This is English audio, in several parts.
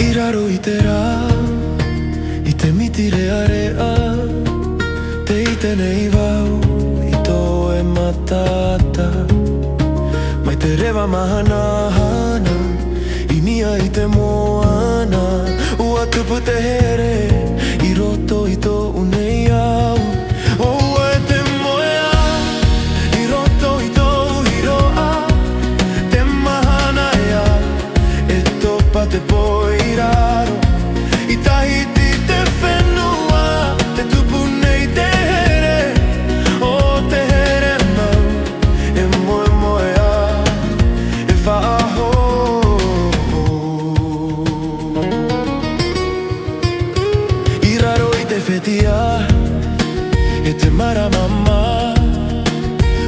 Iraro itera, ite miti rea te ite nei vau, ito e matata. Mai te rewa mahana hana, inia ite moana. Ua tupu te here, i roto ito unei au. Ua e te moea, i roto ito hiroa. Te mahana ea, e topa te poi. I tahiti te whenua, te tupu nei te here. O te here mau, e moe moe a, e whaaho. I raro i te whetia, e te maramama.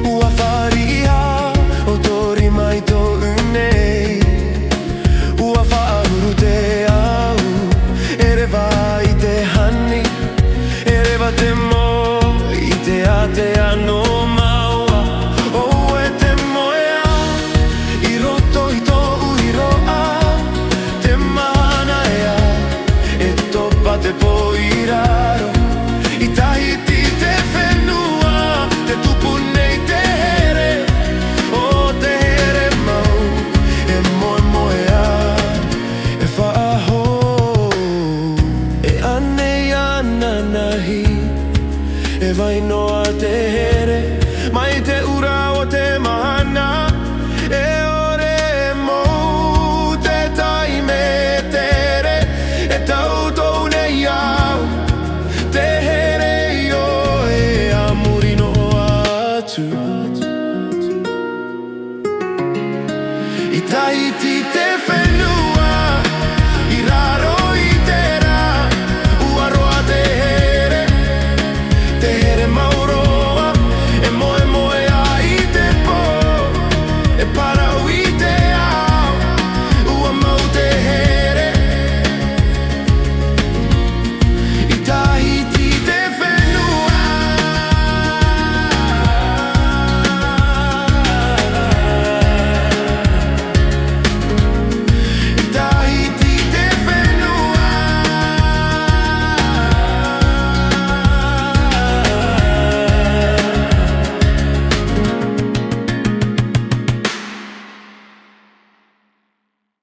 Ua wharia, o tori mai tō unei. Ua whaahuru te te mo i te ate ano maua. O e te moea, i roto i tō uiroa. Te mana ea, e topa te po i raro. I tahiti te whenua, te tupu nei te here. O te here mau, e moe moea, e whaaho. E anei ana nahi, e vai noa te here, mai te ura o te mahana. E ore e mou te tai me tere, e tau tou nei au. Te here i o e amuri noa atu. I tahiti